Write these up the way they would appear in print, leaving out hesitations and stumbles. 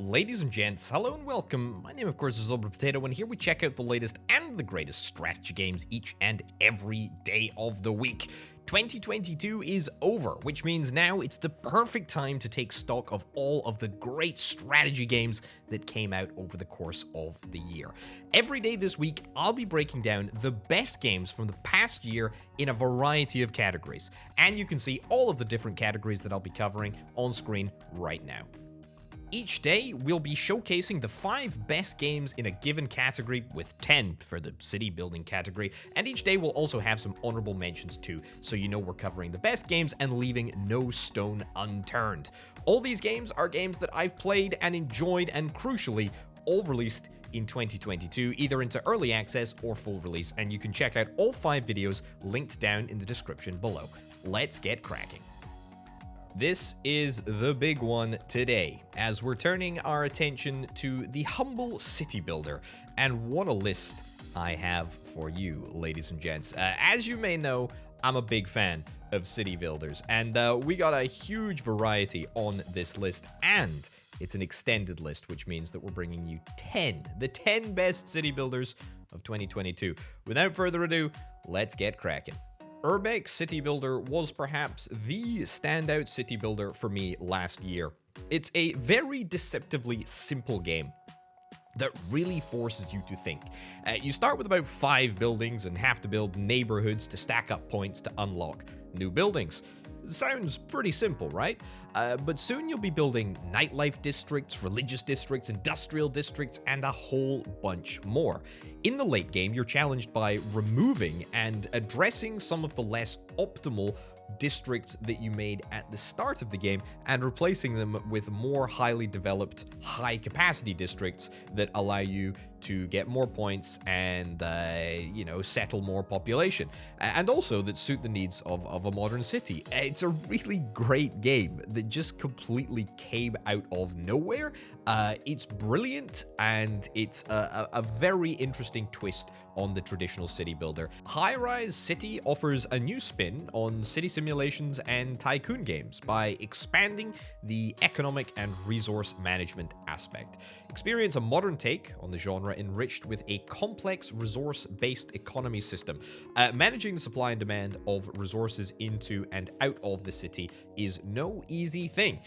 Ladies and gents, hello and welcome. My name, of course, is Zobra Potato, and here we check out the latest and the greatest strategy games each and every day of the week. 2022 is over, which means now it's the perfect time to take stock of all of the great strategy games that came out over the course of the year. Every day this week, I'll be breaking down the best games from the past year in a variety of categories, and you can see all of the different categories that I'll be covering on screen right now. Each day, we'll be showcasing the 5 best games in a given category, with 10 for the city building category, and each day we'll also have some honorable mentions too, so you know we're covering the best games and leaving no stone unturned. All these games are games that I've played and enjoyed, and crucially, all released in 2022, either into early access or full release, and you can check out all 5 videos linked down in the description below. Let's get cracking. This is the big one today, as we're turning our attention to the humble city builder, and what a list I have for you, ladies and gents. As you may know, I'm a big fan of city builders, and we got a huge variety on this list, and it's an extended list, which means that we're bringing you the 10 best city builders of 2022. Without further ado, let's get cracking. Urbex City Builder was perhaps the standout city builder for me last year. It's a very deceptively simple game that really forces you to think. You start with about 5 buildings and have to build neighborhoods to stack up points to unlock new buildings. Sounds pretty simple, right? But soon you'll be building nightlife districts, religious districts, industrial districts, and a whole bunch more. In the late game, you're challenged by removing and addressing some of the less optimal districts that you made at the start of the game and replacing them with more highly developed, high capacity districts that allow you to get more points and, settle more population. And also that suit the needs of a modern city. It's a really great game that just completely came out of nowhere. It's brilliant, and it's a very interesting twist on the traditional city builder. Hi-Rise City offers a new spin on city simulations and tycoon games by expanding the economic and resource management aspect. Experience a modern take on the genre enriched with a complex resource-based economy system. Managing the supply and demand of resources into and out of the city is no easy thing.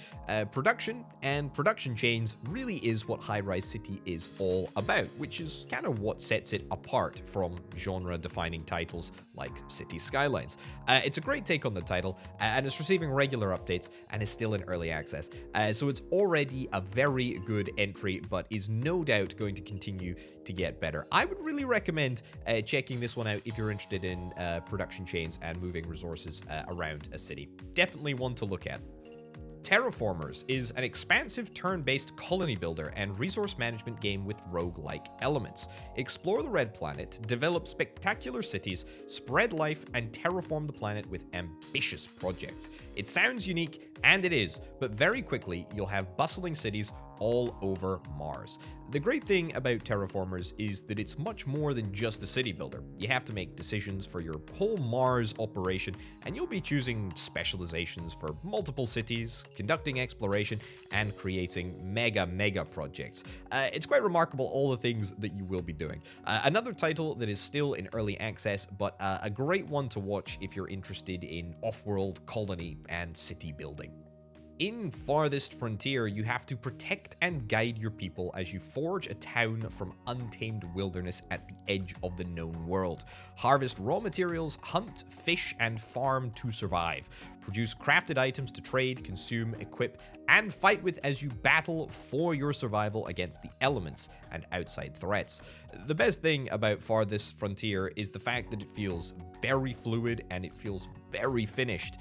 Production and production chains really is what Hi-Rise City is all about, which is kind of what sets it apart from genre-defining titles like City Skylines. It's a great take on the title, and it's receiving regular updates and is still in early access. So it's already a very good entry, but is no doubt going to continue to get better. I would really recommend checking this one out if you're interested in production chains and moving resources around a city. Definitely one to look at. Terraformers is an expansive turn-based colony builder and resource management game with roguelike elements. Explore the Red Planet, develop spectacular cities, spread life, and terraform the planet with ambitious projects. It sounds unique, and it is, but very quickly you'll have bustling cities all over Mars. The great thing about Terraformers is that it's much more than just a city builder. You have to make decisions for your whole Mars operation, and you'll be choosing specializations for multiple cities, conducting exploration, and creating mega projects. It's quite remarkable all the things that you will be doing. Another title that is still in early access, but a great one to watch if you're interested in off-world colony and city building. In Farthest Frontier, you have to protect and guide your people as you forge a town from untamed wilderness at the edge of the known world. Harvest raw materials, hunt, fish, and farm to survive. Produce crafted items to trade, consume, equip, and fight with as you battle for your survival against the elements and outside threats. The best thing about Farthest Frontier is the fact that it feels very fluid and it feels very finished.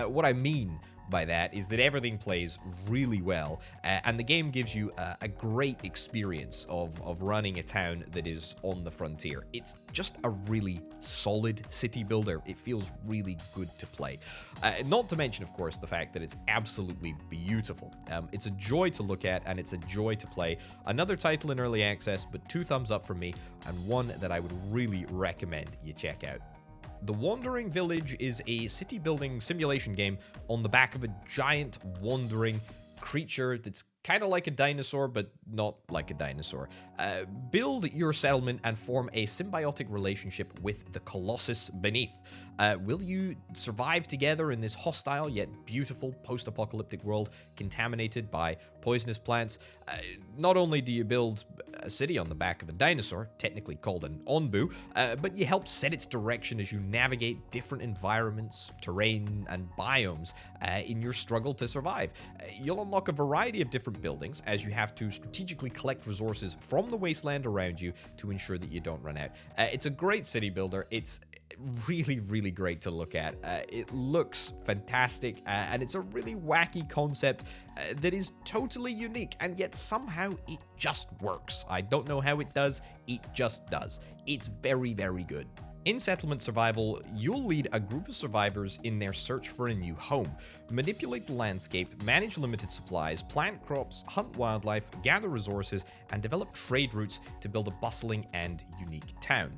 What I mean by that is that everything plays really well, and the game gives you a great experience of running a town that is on the frontier. It's just a really solid city builder. It feels really good to play. Not to mention, of course, the fact that it's absolutely beautiful. It's a joy to look at, and it's a joy to play. Another title in early access, but 2 thumbs up from me, and one that I would really recommend you check out. The Wandering Village is a city building simulation game on the back of a giant wandering creature that's kind of like a dinosaur, but not like a dinosaur. Build your settlement and form a symbiotic relationship with the Colossus beneath. Will you survive together in this hostile yet beautiful post-apocalyptic world contaminated by poisonous plants? Not only do you build a city on the back of a dinosaur, technically called an Onbu, but you help set its direction as you navigate different environments, terrain, and biomes in your struggle to survive. You'll unlock a variety of different buildings as you have to strategically collect resources from the wasteland around you to ensure that you don't run out. It's a great city builder. It's really, really great to look at. It looks fantastic, and it's a really wacky concept that is totally unique, and yet somehow it just works. I don't know how it does, it just does. It's very, very good. In Settlement Survival, you'll lead a group of survivors in their search for a new home, manipulate the landscape, manage limited supplies, plant crops, hunt wildlife, gather resources, and develop trade routes to build a bustling and unique town.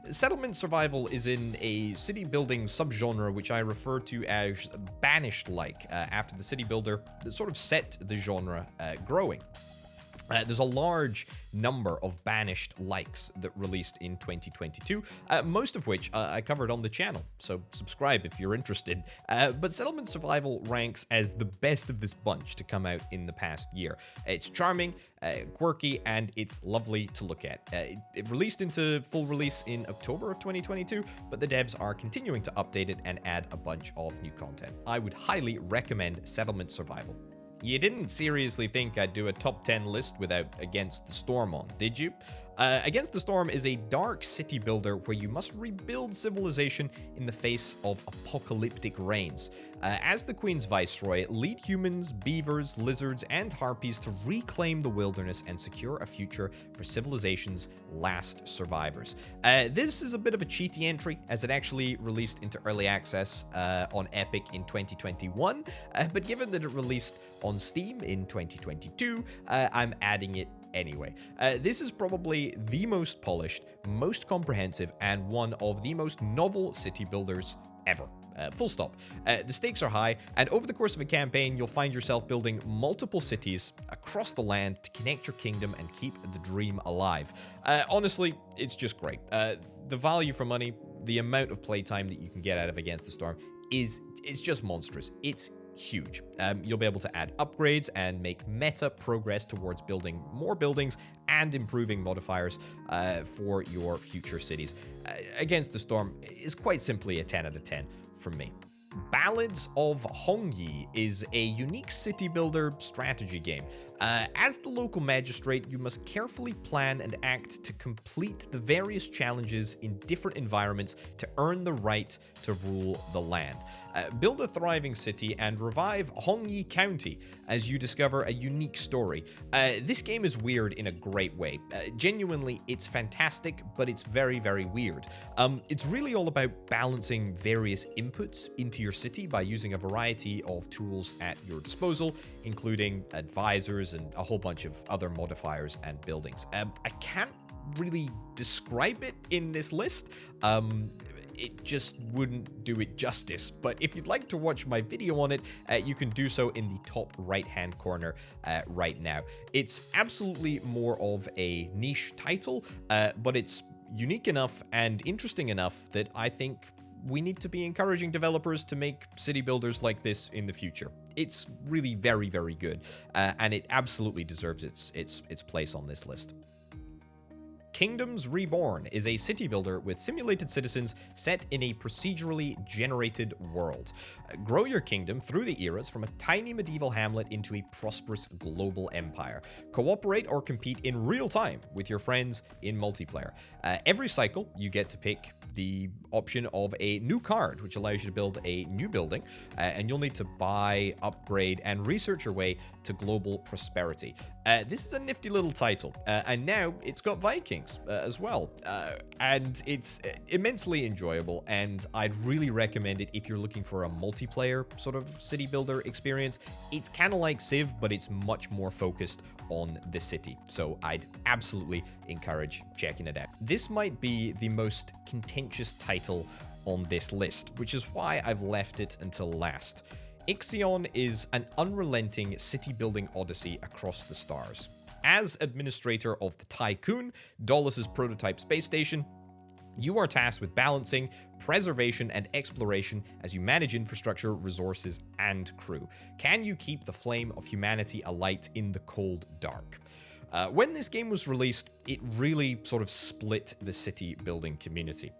Settlement Survival is in a city building subgenre which I refer to as Banished-like, after the city builder that sort of set the genre growing. There's a large number of Banished likes that released in 2022, most of which I covered on the channel, so subscribe if you're interested. But Settlement Survival ranks as the best of this bunch to come out in the past year. It's charming, quirky, and it's lovely to look at. It released into full release in October of 2022, but the devs are continuing to update it and add a bunch of new content. I would highly recommend Settlement Survival. You didn't seriously think I'd do a top 10 list without Against the Storm on, did you? Against the Storm is a dark city builder where you must rebuild civilization in the face of apocalyptic rains. As the Queen's Viceroy, lead humans, beavers, lizards, and harpies to reclaim the wilderness and secure a future for civilization's last survivors. This is a bit of a cheaty entry, as it actually released into early access on Epic in 2021, but given that it released on Steam in 2022, I'm adding it anyway. This is probably the most polished, most comprehensive, and one of the most novel city builders ever. Full stop. The stakes are high, and over the course of a campaign, you'll find yourself building multiple cities across the land to connect your kingdom and keep the dream alive. Honestly, it's just great. The value for money, the amount of playtime that you can get out of Against the Storm it's just monstrous. It's huge. You'll be able to add upgrades and make meta progress towards building more buildings and improving modifiers for your future cities. Against the Storm is quite simply a 10 out of 10 from me. Ballads of Hongyi is a unique city builder strategy game. As the local magistrate, you must carefully plan and act to complete the various challenges in different environments to earn the right to rule the land. Build a thriving city and revive Hongyi County as you discover a unique story. This game is weird in a great way. Genuinely, it's fantastic, but it's very, very weird. It's really all about balancing various inputs into your city by using a variety of tools at your disposal, including advisors and a whole bunch of other modifiers and buildings. I can't really describe it in this list. It just wouldn't do it justice. But if you'd like to watch my video on it, you can do so in the top right-hand corner right now. It's absolutely more of a niche title, but it's unique enough and interesting enough that I think we need to be encouraging developers to make city builders like this in the future. It's really very, very good, and it absolutely deserves its place on this list. Kingdoms Reborn is a city builder with simulated citizens set in a procedurally generated world. Grow your kingdom through the eras from a tiny medieval hamlet into a prosperous global empire. Cooperate or compete in real time with your friends in multiplayer. Every cycle, you get to pick the option of a new card, which allows you to build a new building, and you'll need to buy, upgrade, and research your way to global prosperity. This is a nifty little title, and now it's got Vikings as well, and it's immensely enjoyable, and I'd really recommend it if you're looking for a multiplayer sort of city builder experience. It's kind of like Civ, but it's much more focused on the city, so I'd absolutely encourage checking it out. This might be the most contentious title on this list, which is why I've left it until last. Ixion is an unrelenting city-building odyssey across the stars. As administrator of the Tycoon, Dolus' prototype space station, you are tasked with balancing, preservation, and exploration as you manage infrastructure, resources, and crew. Can you keep the flame of humanity alight in the cold dark? When this game was released, it really sort of split the city building community.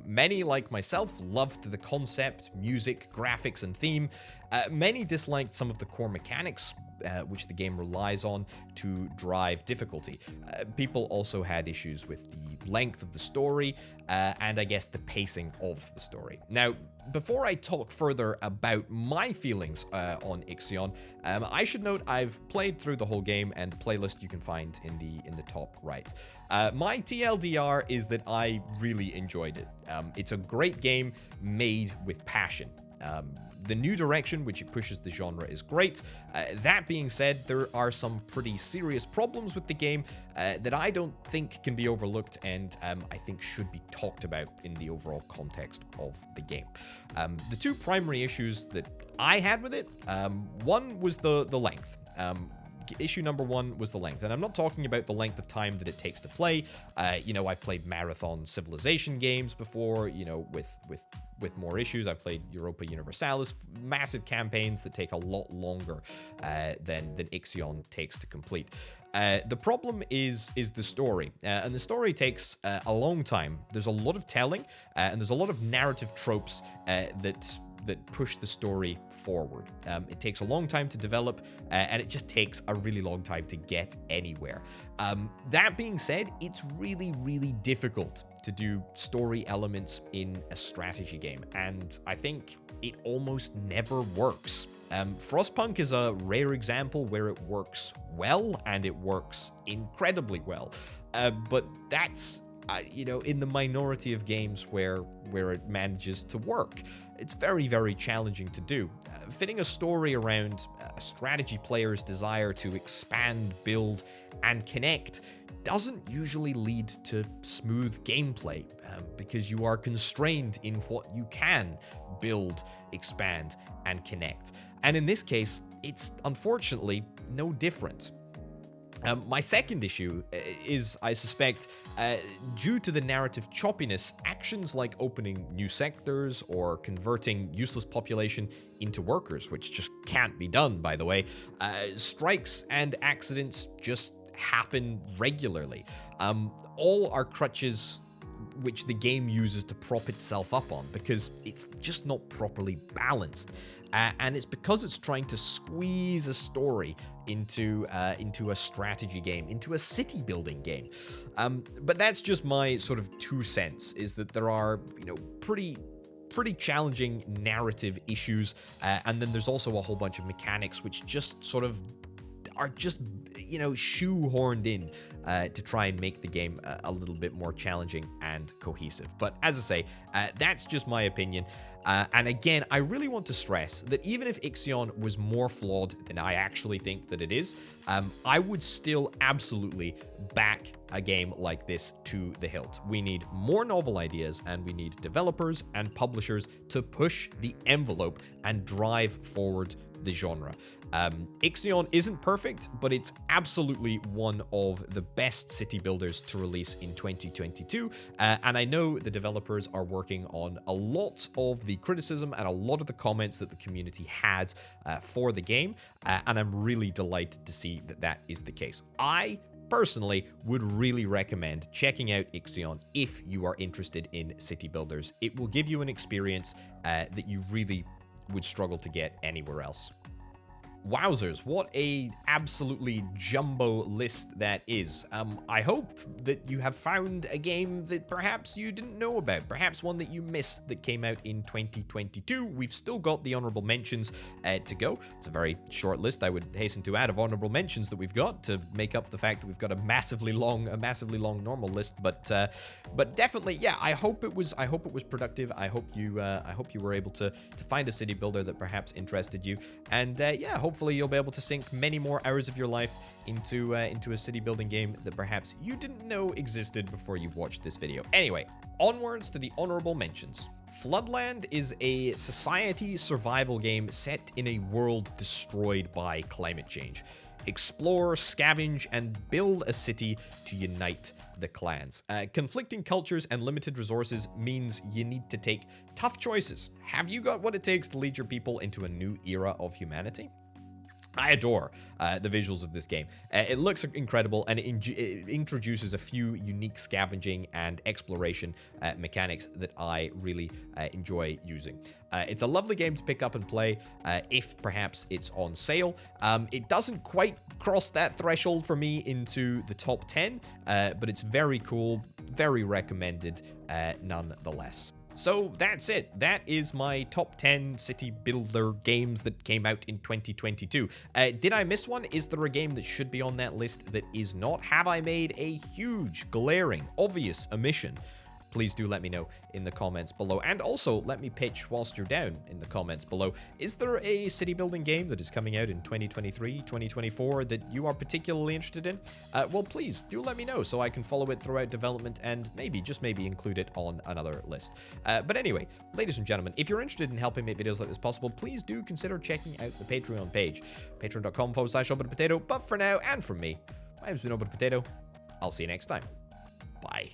Many, like myself, loved the concept, music, graphics, and theme. Many disliked some of the core mechanics, which the game relies on to drive difficulty. People also had issues with the length of the story, and I guess the pacing of the story. Now, before I talk further about my feelings on Ixion, I should note I've played through the whole game, and the playlist you can find in the top right. My TLDR is that I really enjoyed it. It's a great game made with passion. The new direction which it pushes the genre is great. That being said, there are some pretty serious problems with the game that I don't think can be overlooked, and I think should be talked about in the overall context of the game. The two primary issues that I had with it, one was the length. Issue number one was the length, and I'm not talking about the length of time that it takes to play. I've played marathon Civilization games before, with more issues. I've played Europa Universalis, massive campaigns that take a lot longer than Ixion takes to complete. The problem is the story, and the story takes a long time. There's a lot of telling, and there's a lot of narrative tropes that push the story forward. It takes a long time to develop, and it just takes a really long time to get anywhere. That being said, it's really, really difficult to do story elements in a strategy game, and I think it almost never works. Frostpunk is a rare example where it works well, and it works incredibly well. But that's in the minority of games where it manages to work. It's very, very challenging to do. Fitting a story around a strategy player's desire to expand, build, and connect doesn't usually lead to smooth gameplay, because you are constrained in what you can build, expand, and connect. And in this case, it's unfortunately no different. My second issue is, I suspect, due to the narrative choppiness, actions like opening new sectors or converting useless population into workers, which just can't be done, by the way. Strikes and accidents just happen regularly. All are crutches which the game uses to prop itself up on, because it's just not properly balanced. And it's because it's trying to squeeze a story into a strategy game, into a city building game. But that's just my sort of 2 cents, is that there are, pretty challenging narrative issues, and then there's also a whole bunch of mechanics which just sort of are just, shoehorned in to try and make the game a little bit more challenging and cohesive. But as I say, that's just my opinion. And again, I really want to stress that even if Ixion was more flawed than I actually think that it is, I would still absolutely back a game like this to the hilt. We need more novel ideas, and we need developers and publishers to push the envelope and drive forward the genre. Ixion isn't perfect, but it's absolutely one of the best city builders to release in 2022, and I know the developers are working on a lot of the criticism and a lot of the comments that the community had for the game, and I'm really delighted to see that that is the case. I personally would really recommend checking out Ixion if you are interested in city builders. It will give you an experience that you really would struggle to get anywhere else. Wowzers, what a absolutely jumbo list that is. I hope that you have found a game that perhaps you didn't know about, perhaps one that you missed that came out in 2022. We've still got the honorable mentions to go. It's a very short list, I would hasten to add, of honorable mentions that we've got to make up the fact that we've got a massively long normal list. But definitely, yeah, I hope it was productive. I hope you were able to find a city builder that perhaps interested you, and hopefully hopefully you'll be able to sink many more hours of your life into a city building game that perhaps you didn't know existed before you watched this video. Anyway, onwards to the honorable mentions. Floodland is a society survival game set in a world destroyed by climate change. Explore, scavenge, and build a city to unite the clans. Conflicting cultures and limited resources means you need to take tough choices. Have you got what it takes to lead your people into a new era of humanity? I adore the visuals of this game. It looks incredible, and it introduces a few unique scavenging and exploration mechanics that I really enjoy using. It's a lovely game to pick up and play if perhaps it's on sale. It doesn't quite cross that threshold for me into the top 10, but it's very cool, very recommended nonetheless. So that's it. That is my top 10 city builder games that came out in 2022. Did I miss one? Is there a game that should be on that list that is not? Have I made a huge, glaring, obvious omission? Please do let me know in the comments below. And also, let me pitch whilst you're down in the comments below. Is there a city building game that is coming out in 2023, 2024 that you are particularly interested in? Well, please do let me know so I can follow it throughout development and maybe, just maybe, include it on another list. But anyway, ladies and gentlemen, if you're interested in helping make videos like this possible, please do consider checking out the Patreon page. Patreon.com/ObitaPotato. But for now, and from me, my name's been ObitaPotato. I'll see you next time. Bye.